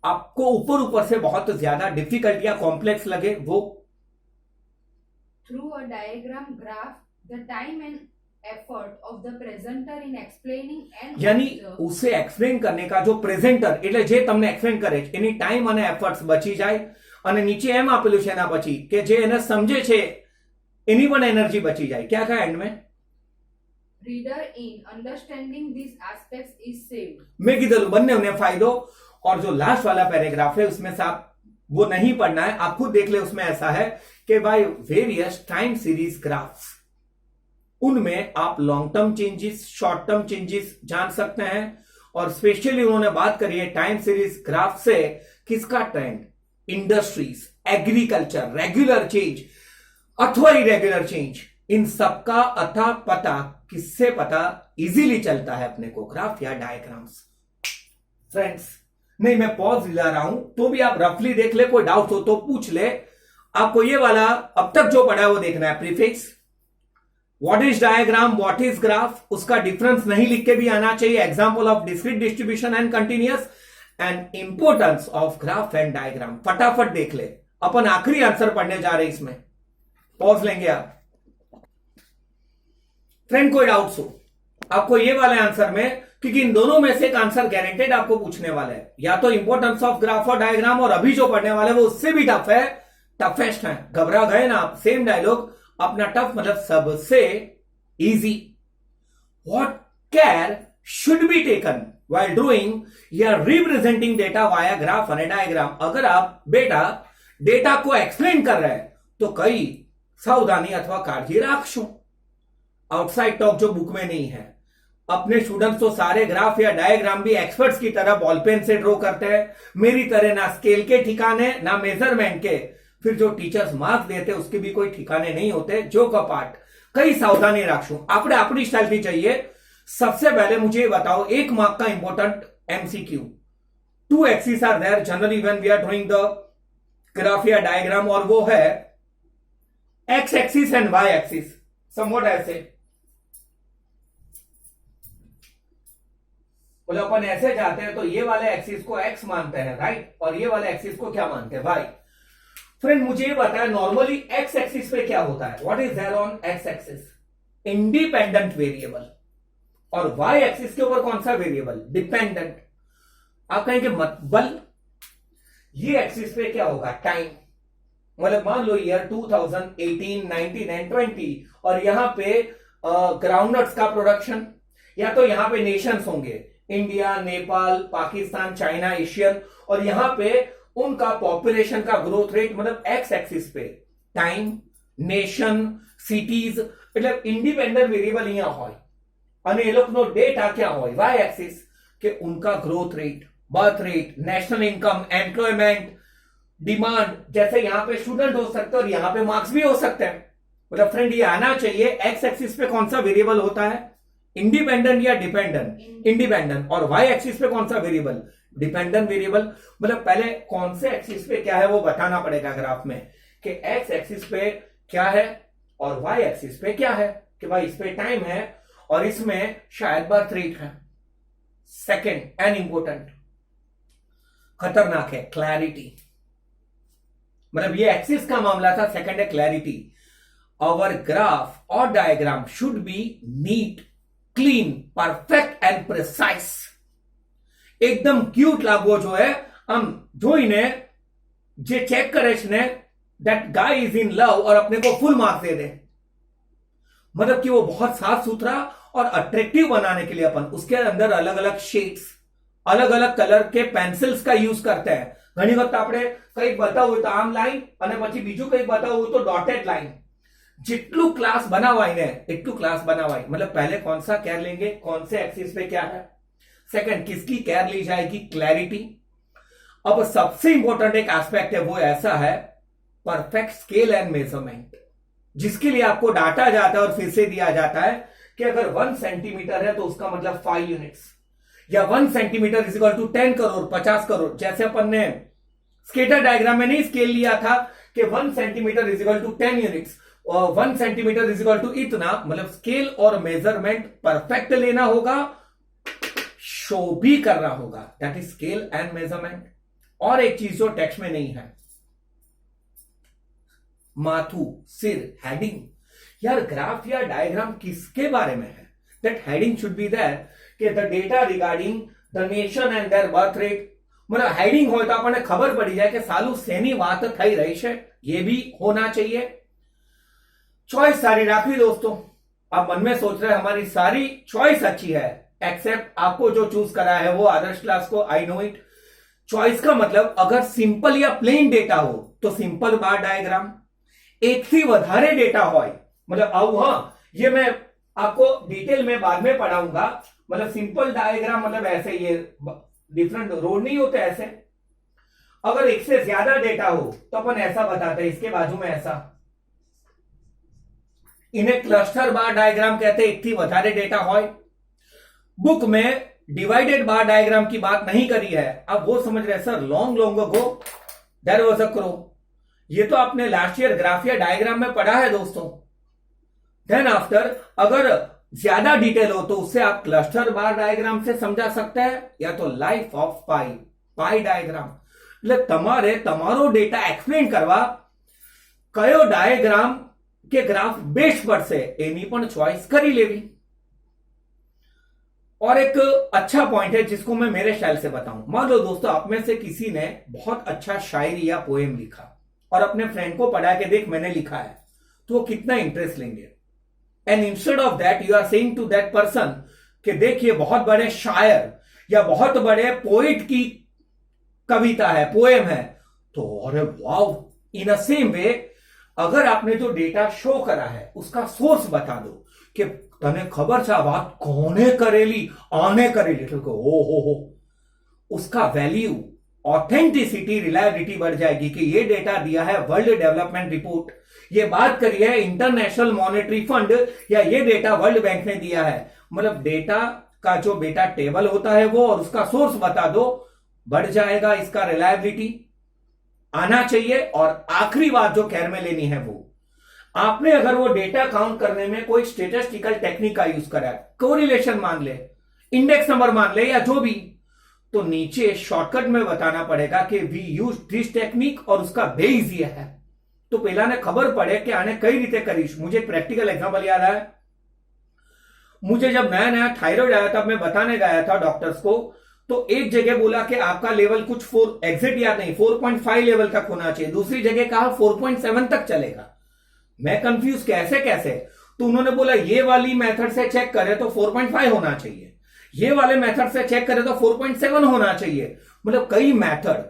आपको ऊपर ऊपर से बहुत ज्यादा डिफिकल्ट या कॉम्प्लेक्स लगे, वो through a diagram graph the time and effort of the presenter in explaining and यानी उसे एक्सप्लेन करने का जो प्रेजेंटर એટલે જે તમને એક્સપ્લેન કરે છે એની ટાઈમ અને એફર્ટ્સ બચી જાય, અને નીચે એમ આપેલું છે એના પછી કે જે એને સમજે છે એની પણ એનર્જી બચી જાય। क्या कहा एंड में? reader in understanding these aspects is saved. मैं कीधेलू બંને ने फायदो। और जो लास्ट वाला पैराग्राफ है उसमें से आप वो नहीं पढ़ना है, आप खुद देख ले, उसमें ऐसा है कि भाई वेरियस टाइम सीरीज ग्राफ्स, उनमें आप long term changes, short term changes जान सकते हैं। और स्पेशली उन्होंने बात करी है टाइम सीरीज ग्राफ से किसका trend, industries, agriculture, regular change अथवा इरेगुलर चेंज, इन सबका अथा पता किससे पता इजीली चलता है अपने को, ग्राफ या डायग्राम्स। फ्रेंड्स नहीं, मैं पॉज दिला रहा हूं तो भी आप रफली देख ले, कोई डाउट हो तो पूछ ले। आपको ये वाला अब तक जो पढ़ा है वो देखना है। Prefix, what is diagram, what is graph, उसका डिफरेंस नहीं लिख के भी आना चाहिए। Example of discrete distribution and continuous and importance of graph and diagram. फटाफट देख ले, अपन आखिरी आंसर पढ़ने जा रहे हैं इसमें। पॉज लेंगे आप। फ्रेंड कोई डाउट्स हो आपको ये वाले आंसर में, क्योंकि इन दोनों में से एक आंसर गारंटेड आपको पूछने वाला है, या तो इंपोर्टेंस ऑफ ग्राफ और डायग्राम, और अभी जो पढ़ने वाले वो उससे भी टफ है, टफेस्ट है। घबरा गए ना आप? सेम डायलॉग, अपना टफ मतलब सबसे easy. What care should be taken while doing या रिप्रेजेंटिंग डेटा वाया ग्राफ और डायग्राम। अगर आप बेटा डेटा को एक्सप्लेन कर रहे हैं तो कई सावधानी अथवा काळजी राखशो। आउटसाइड टॉक जो बुक में नहीं है। अपने स्टूडेंट्स तो सारे ग्राफ या डायग्राम भी एक्सपर्ट्स की तरह बॉल पेन से ड्रॉ करते हैं, मेरी तरह ना स्केल के ठिकाने ना मेजरमेंट के। फिर जो टीचर्स मार्क्स देते उसके भी कोई ठिकाने नहीं होते। जो का पार्ट कई सावधानी राखशो। आपने अपनी स्टाइल की चाहिए। सबसे पहले मुझे बताओ, 1 मार्क का important MCQ. 2 axis are there generally when we are drawing the graph या डायग्राम, और वो है x axis and y axis. Somewhat ऐसे बोले अपन ऐसे जाते हैं तो ये वाले एक्सिस को एक्स मानते हैं, राइट, और ये वाले एक्सिस को क्या मानते हैं, वाई। फ्रेंड मुझे ये बताया नॉर्मली एक्स एक्सिस पे क्या होता है, what is there on x axis, independent variable, और वाई एक्सिस के ऊपर कौन सा वेरिएबल, डिपेंडेंट। आप कहेंगे मत बल, ये एक्सिस पे क्या होगा, टाइम। मतलब मान लो ईयर 2018, 19 एंड 20, और यहां पे ग्राउंडनट्स का प्रोडक्शन, या तो यहां पे नेशंस होंगे, India, Nepal, Pakistan, China, Asian, और यहां पे उनका पॉपुलेशन का ग्रोथ रेट, मतलब एक्स एक्सिस पे टाइम, नेशन, सिटीज, मतलब इंडिपेंडेंट वेरिएबल यहां હોય અને એ લોકોનો ડેટા क्या હોય, વાય एक्सिस के उनका growth rate, birth rate, national income, employment, demand. जैसे यहां पे स्टूडेंट हो सकते हैं और यहां पे मार्क्स भी हो सकते हैं। मतलब फ्रेंड ये आना चाहिए, एक्स एक्सिस पे कौन सा वेरिएबल होता है, इंडिपेंडेंट या डिपेंडेंट, इंडिपेंडेंट, और वाई एक्सिस पे कौन सा वेरिएबल, डिपेंडेंट वेरिएबल। मतलब पहले कौन से एक्सिस पे क्या है वो बताना पड़ेगा ग्राफ में, कि एक्स एक्सिस पे क्या है और वाई एक्सिस पे क्या है, कि भाई इस पे टाइम है और इसमें शायद बर्थ रेट है। सेकंड एंड इंपोर्टेंट, खतरनाक है, क्लैरिटी। मतलब ये एक्सिस का मामला था, सेकंड है क्लैरिटी। आवर ग्राफ और diagram should be neat, clean, perfect and precise. एकदम क्यूट लागो जो है, हम જોઈને જે ચેક કરે છે ને that guy is in love, और अपने को फुल मार्क्स दे दे। मतलब कि वो बहुत साफ सुथरा और अट्रैक्टिव बनाने के लिए अपन उसके अंदर अलग अलग शेड्स, अलग अलग कलर के पेंसिल्स का यूज करते हैं। घनी वक्त આપણે કંઈક બતાવવું તો આમ લાઈન, અને પછી બીજું કંઈક બતાવવું તો ડોટેડ લાઈન। जितलू क्लास बनावाई ने इतलू क्लास बनावाई। मतलब पहले कौन सा केयर लेंगे, कौन से एक्सिस पे क्या है, सेकंड किसकी केयर ली जाएगी, क्लैरिटी। अब सबसे इंपॉर्टेंट एक एस्पेक्ट है, वो ऐसा है परफेक्ट स्केल एंड मेजरमेंट, जिसके लिए आपको डाटा जाता है और फिर से दिया जाता है कि अगर 1 सेंटीमीटर है तो उसका मतलब 5 यूनिट्स, या 1 centimetre is equal to 10 crore, 50 crore. जैसे अपन ने स्केटर डायग्राम में नहीं स्केल लिया था कि 1 centimetre is equal to 10 units, और 1 सेंटीमीटर इज इक्वल टू इतना। मतलब स्केल और मेजरमेंट परफेक्ट लेना होगा, शो भी करना होगा, that is scale and measurement. और एक चीज जो टेक्स्ट में नहीं है, माथू, सिर, हेडिंग। यार ग्राफ या डायग्राम किसके बारे में है, that heading should be there कि the data regarding the nation and their birth rate. मतलब हेडिंग हो तो आपने खबर पड़ी जाए कि सालू सेनी बात થઈ રહી છે, ये भी होना चाहिए। चॉइस सारी राखी दोस्तों। आप मन में सोच रहे हैं हमारी सारी चॉइस अच्छी है, एक्सेप्ट आपको जो चूज करा है वो आदर्श क्लास को, आई नो इट। चॉइस का मतलब अगर सिंपल या प्लेन डेटा हो तो सिंपल बार डायग्राम, एक थी વધારે डेटा हो, मतलब आओ, हाँ ये मैं आपको डिटेल में बाद में पढ़ाऊंगा। मतलब सिंपल डायग्राम मतलब ऐसे, ये डिफरेंट रोड नहीं होते ऐसे। अगर एक से ज्यादा डेटा हो तो अपन ऐसा बताते हैं, इसके बाजू में ऐसा, इन्हें क्लस्टर बार डायग्राम कहते हैं। एक थी વધારે डेटा हो, बुक में डिवाइडेड बार डायग्राम की बात नहीं करी है। अब वो समझ रहे sir long long ago there was a crow. ये तो आपने लास्ट ईयर ग्राफिया डायग्राम में पढ़ा है दोस्तों। देन आफ्टर अगर ज्यादा डिटेल हो तो उससे आप क्लस्टर बार डायग्राम से समझा सकते हैं, या तो लाइफ ऑफ पाई डायग्राम। એટલે તમારે તમારો ડેટા એક્સપ્લેન કરવા કયો ડાયાગ્રામ કે ગ્રાફ બેસ્ટ પડશે એની પણ ચોઇસ કરી લેવી। और एक अच्छा पॉइंट है जिसको मैं मेरे स्टाइल से बताऊं। मान लो दोस्तों आप में से किसी ने बहुत अच्छा शायरी या पोएम लिखा और अपने फ्रेंड को पढ़ा के देख मैंने लिखा है, तो वो कितना इंटरेस्ट लेंगे। And instead of that you are saying to that person कि देखिए बहुत बड़े शायर या बहुत बड़े पोइट की कविता है, पोएम है, तो अरे वाव। इन अ सेम वे अगर आपने जो डेटा शो करा है उसका सोर्स बता दो कि तने खबर छा बात कोने करेली, आने करेली, तो हो उसका वैल्यू, ऑथेंटिसिटी, रिलायबिलिटी बढ़ जाएगी कि ये डेटा दिया है वर्ल्ड डेवलपमेंट रिपोर्ट, ये बात करी है इंटरनेशनल मॉनेटरी फंड, या ये डेटा वर्ल्ड बैंक ने दिया है। मतलब डेटा का जो बेटा टेबल होता है वो और उसका सोर्स बता दो, बढ़ जाएगा इसका रिलायबिलिटी, आना चाहिए। और आखिरी बात जो केयर में लेनी है वो आपने अगर वो डेटा काउंट करने में कोई स्टेटिस्टिकल टेक्निक का यूज करा है, कोरिलेशन मान ले, इंडेक्स नंबर मान ले या जो भी, तो नीचे शॉर्टकट में बताना पड़ेगा कि वी यूज दिस टेक्निक और उसका बेस ये है। तो पहला ने खबर पड़े कि आने कई रीते करीश। मुझे प्रैक्टिकल एग्जांपल याद है, मुझे जब नया नया थायराइड आया था मैं बताने गया था डॉक्टर्स को, तो एक जगह बोला कि आपका लेवल कुछ 4 एग्जिट याद नहीं 4.5 लेवल तक होना चाहिए, दूसरी जगह कहा 4.7 तक चलेगा। मैं कंफ्यूज कैसे कैसे, तो उन्होंने बोला ये वाली मेथड से चेक करे तो 4.5 होना चाहिए, ये वाले मेथड से चेक करे तो 4.7 होना चाहिए। मतलब कई मेथड।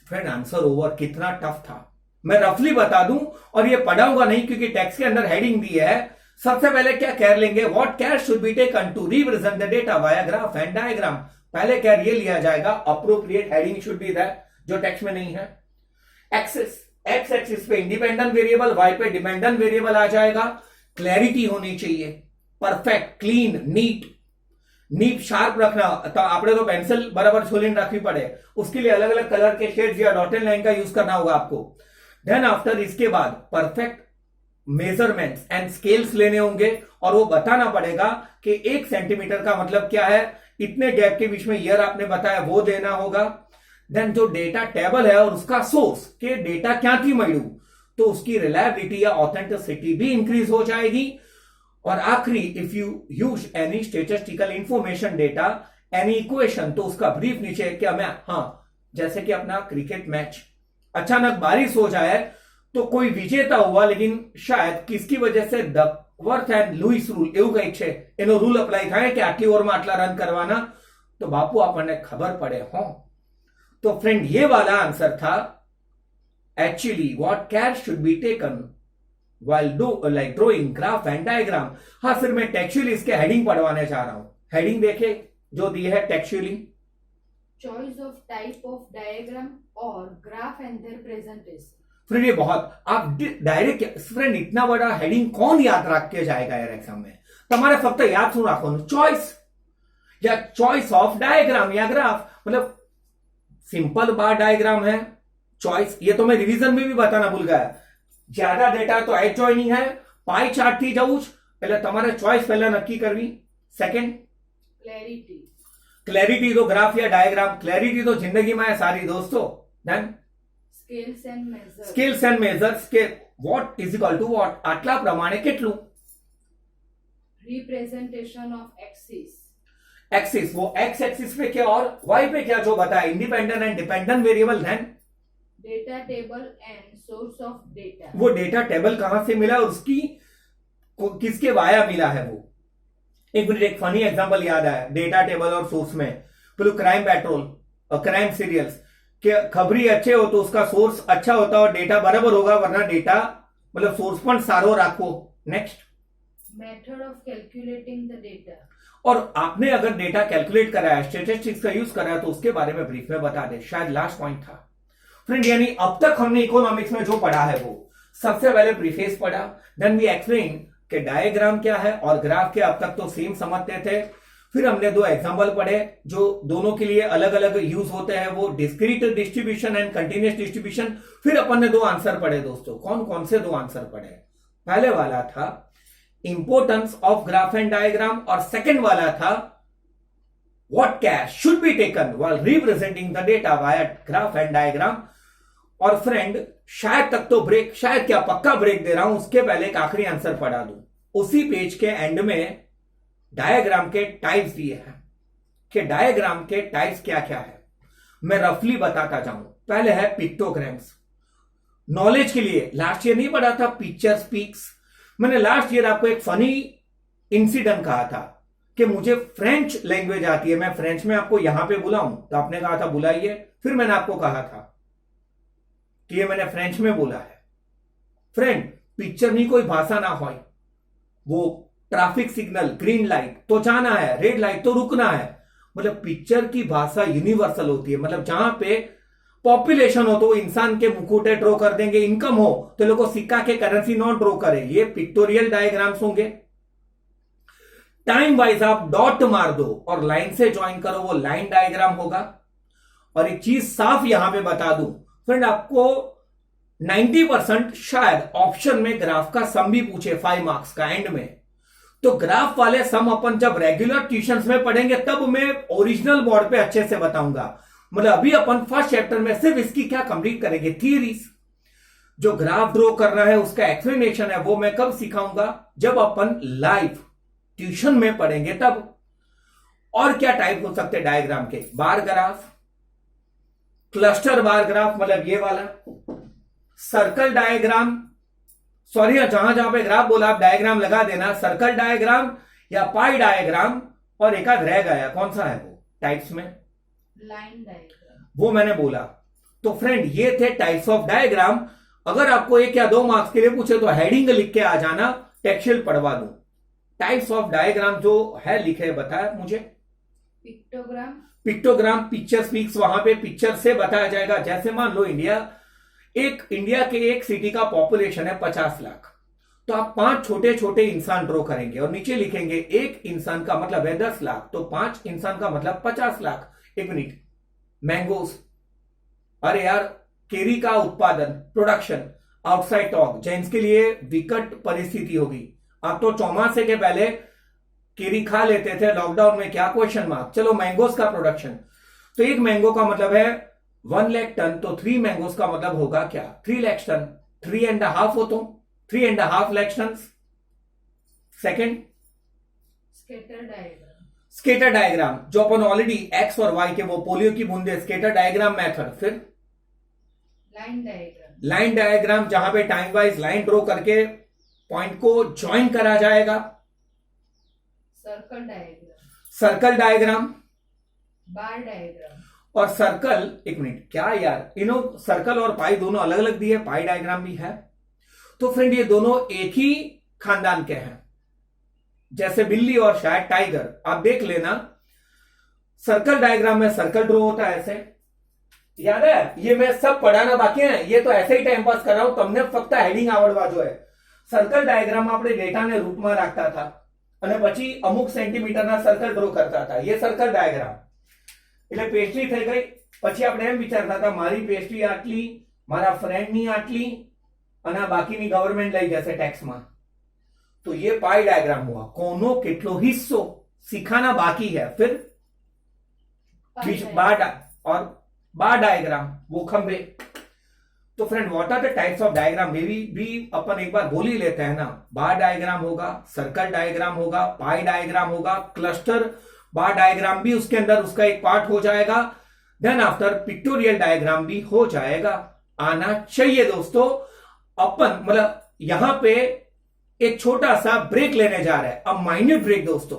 Friend answer over. कितना टफ था मैं रफली बता दूं और ये पढ़ाऊंगा नहीं क्योंकि टेक्स्ट के अंदर हेडिंग दी है। सबसे पहले क्या केयर लेंगे, what care should be taken to represent the data via graph and diagram. पहले केयर ये लिया जाएगा, appropriate heading should be that, जो टेक्स्ट में नहीं है। एक्सेस, एक्स एक्सिस पे इंडिपेंडेंट वेरिएबल, वाई पे डिपेंडेंट वेरिएबल आ जाएगा। क्लैरिटी होनी चाहिए, परफेक्ट, क्लीन, नीट शार्प रखना। तो आपने तो पेंसिल बराबर छोलिन रखनी पड़े, उसके लिए अलग अलग कलर के शेड्स या डॉटेड लाइन का यूज करना होगा आपको। देन आफ्टर इसके बाद परफेक्ट मेजरमेंट्स एंड स्केल्स लेने होंगे और वो बताना पड़ेगा कि 1 सेंटीमीटर का मतलब क्या है, इतने गैप के बीच में ईयर आपने बताया वो देना होगा। देन जो डेटा टेबल है और उसका सोर्स के डेटा क्या थी मयू, तो उसकी रिलायबिलिटी या ऑथेंटिसिटी भी इंक्रीज हो जाएगी। और आखिरी, if you use any statistical information data, any equation, तो उसका ब्रीफ नीचे क्या मैं, जैसे कि अपना क्रिकेट मैच अचानक बारिश हो जाए तो कोई विजेता हुआ लेकिन शायद किसकी वजह से डकवर्थ एंड लुइस रूल એવું કંઈક છે એનો રૂલ અપ્લાય થાય કે આટલી ઓવરમાં આટલા રન કરવાના, તો બાપુ આપણને ખબર પડે હો। तो फ्रेंड ये वाला आंसर था actually what care should be taken while do like drawing graph and diagram। हाँ फिर मैं टेक्सचुअली इसके हेडिंग पढ़वाने जा रहा हूं। हेडिंग देखे जो दी है textually, choice of type of diagram or graph and their presentation। Friend ये बहुत आप डायरेक्ट, फ्रेंड इतना बड़ा हेडिंग कौन याद रख के जाएगा यार एग्जाम में। તમારે ફક્ત યાદ શું રાખવાનું, ચોઇસ या चॉइस ऑफ डायग्राम या ग्राफ। मतलब सिंपल बार डायग्राम है, चॉइस, ये तो मैं रिवीजन में भी बताना भूल गया। ज्यादा डेटा तो एच જોઈનિંગ है, પાઈ ચાર્ટ થી જવું એટલે તમારે ચોઇસ પહેલા નક્કી કરવી। સેકન્ડ क्लैरिटी, क्लैरिटी तो ग्राफ या डायग्राम, क्लैरिटी तो जिंदगी में है सारी दोस्तों। Then scales and measures, scales and measures के what is equal to what, आटला प्रमाणे કેટલું। रिप्रेजेंटेशन ऑफ एक्सिस, एक्सिस, वो एक्स एक्सिस पे क्या और वाई पे क्या जो बताया, independent and dependent variable. Then data table and source of data, वो डेटा टेबल कहां से मिला और उसकी किसके वाया मिला है वो। एक मिनट, एक फनी एग्जांपल याद आया डेटा टेबल और सोर्स में। बोलो क्राइम पेट्रोल और क्राइम सीरियल्स के खबरी अच्छे हो तो उसका सोर्स अच्छा होता और डेटा बराबर होगा, वरना डेटा मतलब सोर्स पण सारो राखो। Next method of calculating the data, और आपने अगर डेटा कैलकुलेट करा है, स्टेटिस्टिक्स का यूज करा है, तो उसके बारे में ब्रीफ में बता दे। शायद लास्ट पॉइंट था फ्रेंड। यानी अब तक हमने इकोनॉमिक्स में जो पढ़ा है वो सबसे पहले प्रीफेस पढ़ा, देन वी एक्सप्लेन कि डायग्राम क्या है और ग्राफ क्या, अब तक तो सेम समझते थे। फिर हमने दो एग्जाम्पल पढ़े जो दोनों के लिए अलग अलग यूज होते हैं, वो discrete distribution and continuous distribution. फिर अपन ने दो आंसर पढ़े दोस्तों। कौन कौन से दो आंसर पढ़े? पहले वाला था importance of graph and diagram और सेकंड वाला था what care should be taken while representing the data via graph and diagram. और फ्रेंड शायद तक तो ब्रेक, शायद क्या पक्का ब्रेक दे रहा हूं, उसके पहले एक आखिरी आंसर पढ़ा दूं। उसी पेज के एंड में डायग्राम के टाइप्स दिए हैं कि डायग्राम के टाइप्स क्या क्या है, मैं रफली बताता जाऊं। पहले है पिक्टोग्राम्स। नॉलेज के लिए लास्ट ईयर नहीं पढ़ा था पिक्चर स्पीक्स? मैंने लास्ट ईयर आपको एक फनी इंसिडेंट कहा था कि मुझे फ्रेंच लैंग्वेज आती है, मैं फ्रेंच में आपको यहां पे बुलाऊं, तो आपने कहा था बुलाइए। फिर मैंने आपको कहा था कि ये मैंने फ्रेंच में बोला है। फ्रेंड, पिक्चर नहीं कोई भाषा ना हो, वो ट्रैफिक सिग्नल ग्रीन लाइट तो जाना है, रेड लाइट तो रुकना है। मतलब पिक्चर की भाषा यूनिवर्सल होती है। मतलब जहां पे पॉपुलेशन हो तो वो इंसान के मुकुटे ड्रॉ कर देंगे, इनकम हो तो लोगों सिक्का के करेंसी नोट ड्रॉ करें, ये पिक्टोरियल डायग्राम्स होंगे। टाइम वाइज आप डॉट मार दो और लाइन से ज्वाइन करो, वो लाइन डायग्राम होगा। और एक चीज साफ यहां पे बता दूं फ्रेंड, आपको 90% शायद ऑप्शन में ग्राफ का सम भी पूछे 5 मार्क्स का एंड में, तो ग्राफ वाले सम अपन जब रेगुलर ट्यूशंस में पढ़ेंगे तब मैं ओरिजिनल बोर्ड पे अच्छे से बताऊंगा। मतलब अभी अपन फर्स्ट चैप्टर में सिर्फ इसकी क्या कंप्लीट करेंगे, थियरीज। जो ग्राफ ड्रॉ करना है उसका एक्सप्लेनेशन है वो मैं कब सिखाऊंगा, जब अपन लाइव ट्यूशन में पढ़ेंगे तब। और क्या टाइप हो सकते डायग्राम के? Bar graph, cluster bar graph मतलब ये वाला, सर्कल डायग्राम, सॉरी जहां जहां पे ग्राफ बोला आप डायग्राम लगा देना, सर्कल डायग्राम या पाई डायग्राम। और एक आध रह गया, कौन सा है वो टाइप्स में? लाइन डायग्राम, वो मैंने बोला। तो फ्रेंड ये थे टाइप्स ऑफ डायग्राम। अगर आपको 1 या 2 मार्क्स के लिए पूछे तो हेडिंग लिख के आ जाना, टेक्सचुअल पढ़वा दूं। टाइप्स ऑफ डायग्राम जो है लिखे बताया मुझे। पिक्टोग्राम, पिक्टोग्राम, पिक्चर स्पीक्स, वहां पे पिक्चर से बताया जाएगा। जैसे मान लो इंडिया के एक सिटी का पॉपुलेशन है 50 लाख, तो आप 5 छोटे छोटे इंसान ड्रॉ करेंगे और नीचे लिखेंगे एक इंसान का मतलब है 10 लाख, तो 5 इंसान का मतलब 50 लाख। 1 मिनट, मैंगोस, अरे यार केरी का उत्पादन, प्रोडक्शन आउटसाइड टॉक, जेंट्स के लिए विकट परिस्थिति होगी। आप तो चौमासे के पहले केरी खा लेते थे, लॉकडाउन में क्या क्वेश्चन मार्क। चलो मैंगोस का प्रोडक्शन, तो एक मैंगो का मतलब है 1 लाख टन, तो 3 मैंगोस का मतलब होगा क्या? 3 लाख टन। 3.5 हो तो 3.5 lakh ton. Second scatter diagram, scatter diagram जो अपन ऑलरेडी एक्स और वाई के वो पोलियो की बूंदे, स्केटर डायग्राम मेथड। फिर लाइन डायग्राम, लाइन डायग्राम जहां पे टाइम वाइज लाइन ड्रॉ करके पॉइंट को ज्वाइन करा जाएगा। Circle diagram, circle diagram, bar diagram, और सर्कल, 1 मिनट क्या यार, इनो सर्कल और पाई दोनों अलग अलग दिए, पाई डायग्राम भी है। तो फ्रेंड ये दोनों एक ही खानदान के हैं, जैसे बिल्ली और शायद टाइगर। आप देख लेना, सर्कल डायग्राम में सर्कल ड्रॉ होता है ऐसे, याद है? ये मैं सब पढ़ाना बाकी है, ये तो ऐसे ही टाइम पास कर रहा हूं, तुमने फक्त हेडिंग आवड़वा जो है। सर्कल डायग्राम આપણે ડેટાને રૂપમાં રાખતા હતા અને પછી અમુક સેન્ટીમીટરના સર્કલ ડ્રો કરતા હતા, ये सर्कल डायग्राम। એટલે પેસ્ટ્રી થઈ ગઈ, પછી આપણે એમ વિચારતા હતા મારી પેસ્ટ્રી આટલી, મારા ફ્રેન્ડની આટલી અને આ બાકીની ગવર્નમેન્ટ લઈ જશે ટેક્સમાં। तो ये पाई डायग्राम हुआ, कोनो કેટલો હિસ્સો सिखाना बाकी है। फिर बार और बार डायग्राम, वो खंबे। तो friend what are the types of diagram भी अपन एक बार बोल ही लेते हैं ना। बार डायग्राम होगा, सर्कल डायग्राम होगा, पाई डायग्राम होगा, क्लस्टर बार डायग्राम भी उसके अंदर उसका एक पार्ट हो जाएगा। देन आफ्टर पिक्टोरियल डायग्राम भी हो जाएगा, आना चाहिए दोस्तों। अपन मतलब यहां पे एक छोटा सा ब्रेक लेने जा रहे हैं, अब माइन्यूट ब्रेक दोस्तों।